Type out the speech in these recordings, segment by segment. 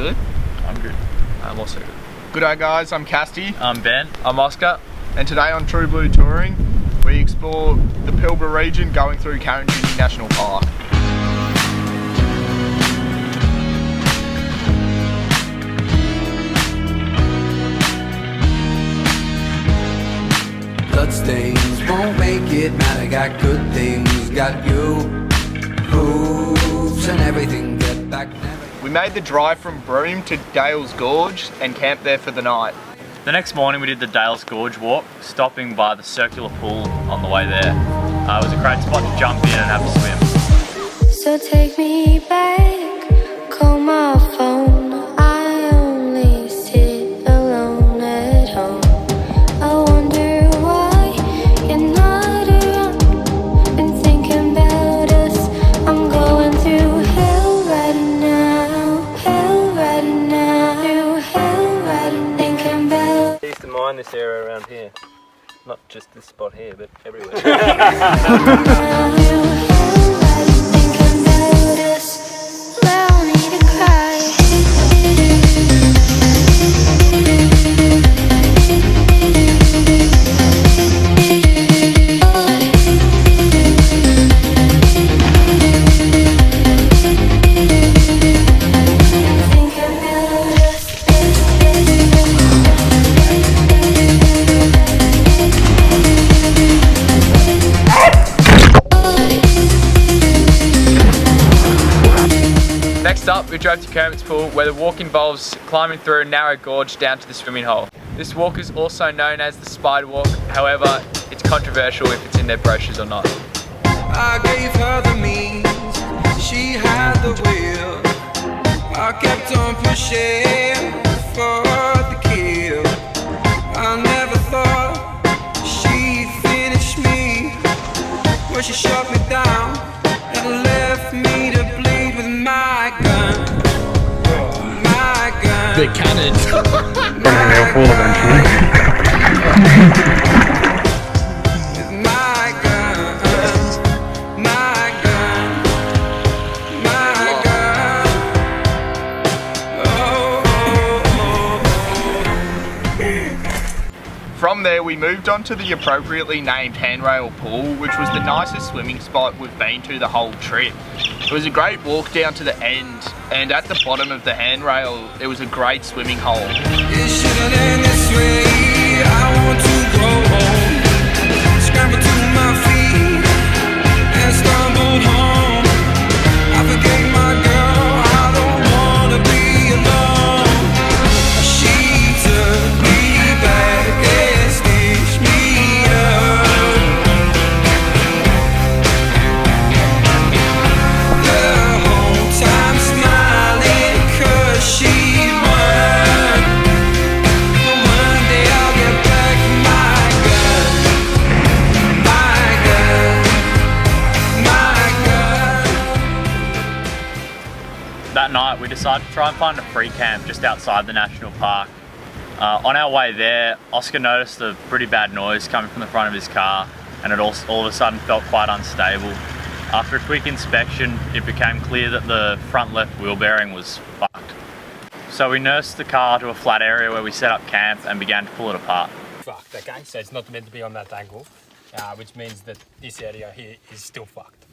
good? I'm good. I'm also good. Good day guys, I'm CASTY. I'm Ben. I'm Oscar. And today on True Blue Touring, we explore the Pilbara region going through Karijini National Park. Bloodstains won't make it matter, got good things, got you. Hooves and everything, get back never. We made the drive from Broome to Dales Gorge and camped there for the night. The next morning we did the Dales Gorge walk, stopping by the circular pool on the way there. It was a great spot to jump in and have a swim. So take me back, call my phone. I only sit alone at home. I wonder why you're not around. Been thinking about us. I'm going through hell right now, hell right now, through hell right now. Thinking about. I used to mine this area around here. Not just this spot here, but everywhere. Next up, we drove to Kermit's Pool, where the walk involves climbing through a narrow gorge down to the swimming hole. This walk is also known as the Spider Walk, however, it's controversial if it's in their brochures or not. I gave her the means, she had the will. I kept on pushing for the kill. I never thought she'd finish me. When she shut me down and left me to bleed with my gun. My gun. The cannon. My Full eventually. My gun. My gun. My gun. Oh, oh, oh. From there, we moved on to the appropriately named handrail pool, which was the nicest swimming spot we've been to the whole trip. It was a great walk down to the end, and at the bottom of the handrail, it was a great swimming hole. It shouldn't end this way. I want to go home. Scrambled to my feet and stumbled home. I forgave my girl. I don't wanna be alone. She took me back and stitched me up. The whole time smiling 'cause she won. But one day I'll get back my gun. My gun. My gun. That night we decided to try and find a free camp just outside the national park. On our way there, Oscar noticed a pretty bad noise coming from the front of his car, and it all of a sudden felt quite unstable. After a quick inspection, it became clear that the front left wheel bearing was fucked. So we nursed the car to a flat area where we set up camp and began to pull it apart. Fucked, okay? So it's not meant to be on that angle, which means that this area here is still fucked.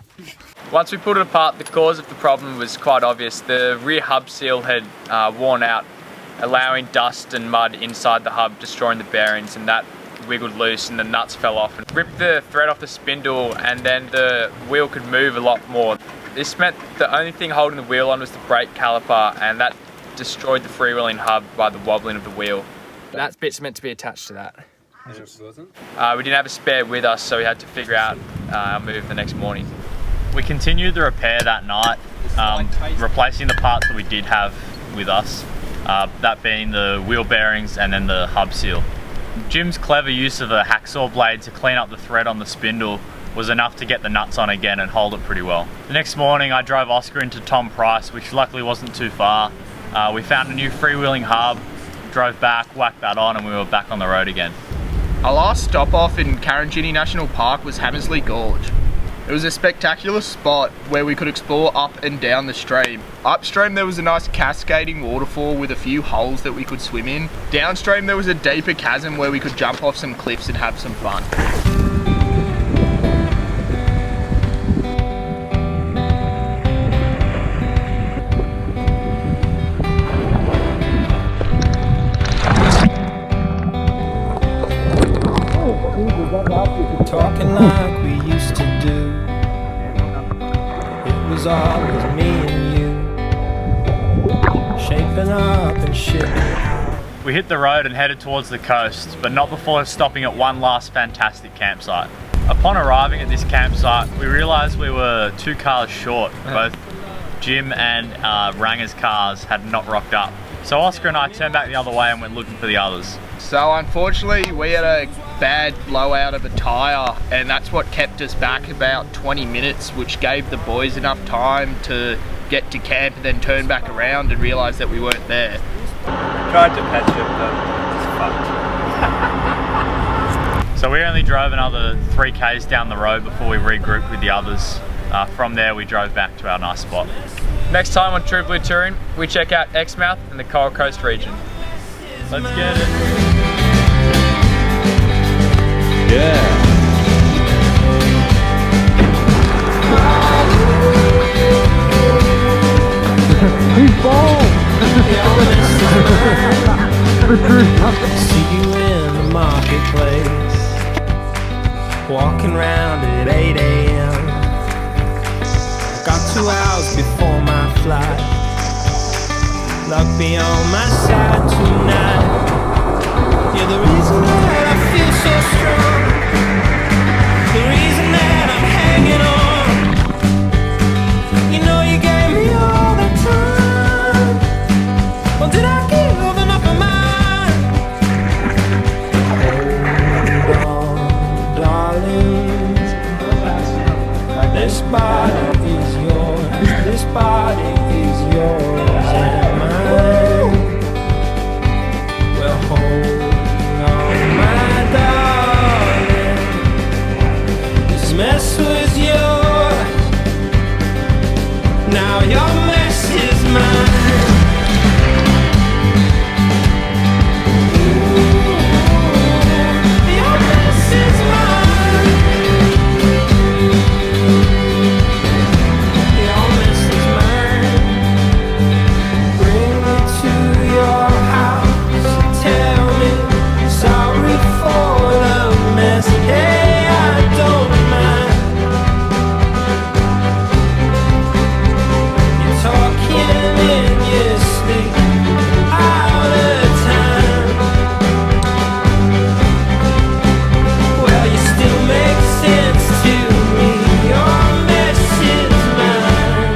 Once we pulled it apart, the cause of the problem was quite obvious. The rear hub seal had worn out, allowing dust and mud inside the hub, destroying the bearings, and that wiggled loose and the nuts fell off and ripped the thread off the spindle, and then the wheel could move a lot more. This meant the only thing holding the wheel on was the brake caliper, and that destroyed the freewheeling hub by the wobbling of the wheel. That bit's meant to be attached to that. It wasn't? We didn't have a spare with us, so we had to figure out our move the next morning. We continued the repair that night, replacing the parts that we did have with us, that being the wheel bearings and then the hub seal. Jim's clever use of a hacksaw blade to clean up the thread on the spindle was enough to get the nuts on again and hold it pretty well. The next morning I drove Oscar into Tom Price, which luckily wasn't too far. We found a new freewheeling hub, drove back, whacked that on, and we were back on the road again. Our last stop off in Karijini National Park was Hammersley Gorge. It was a spectacular spot where we could explore up and down the stream. Upstream there was a nice cascading waterfall with a few holes that we could swim in. Downstream there was a deeper chasm where we could jump off some cliffs and have some fun. Talking like we used to do. It was always me and you, shaping up and shipping out. We hit the road and headed towards the coast, but not before stopping at one last fantastic campsite. Upon arriving at this campsite, we realised we were 2 cars short. Both Jim and RANGA's cars had not rocked up. So Oscar and I turned back the other way and went looking for the others. So unfortunately we had a bad blowout of a tyre, and that's what kept us back about 20 minutes, which gave the boys enough time to get to camp and then turn back around and realise that we weren't there. Tried to patch it, but it's fucked. So we only drove another 3 k's down the road before we regrouped with the others. From there we drove back to our nice spot. Next time on True Blue Touring, we check out Exmouth and the Coral Coast region. Let's get it. Yeah. See you in the marketplace, walking round at 8 a.m. Got 2 hours before my flight. Luck be on my side tonight. You're the reason that I feel so strong, the reason that I'm hanging on. You know you gave me all the time. Well, did I give enough of mine? Hold on, darling. This body is yours. This body is yours and mine. Well, hold on, my darling. This mess was yours. Now your mess is mine. Your mess is mine. Your mess is mine. Bring me to your house. Tell me sorry for the mess. Hey, I don't mind. You're talking in your sleep, out of time. Well, you still make sense to me. Your mess is mine.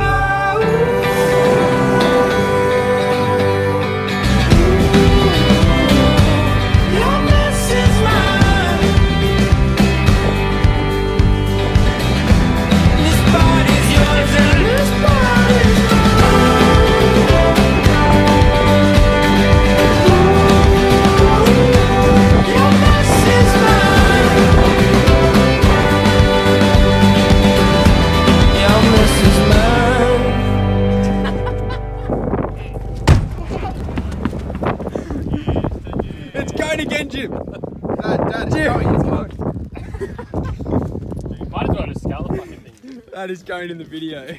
Oh. Your mess is mine. This body's yours and this body's mine. Your mess is mine. Your mess is mine. It's going again, Jim. Dad, it's going. Might as well just scale the fucking thing. That is going in the video.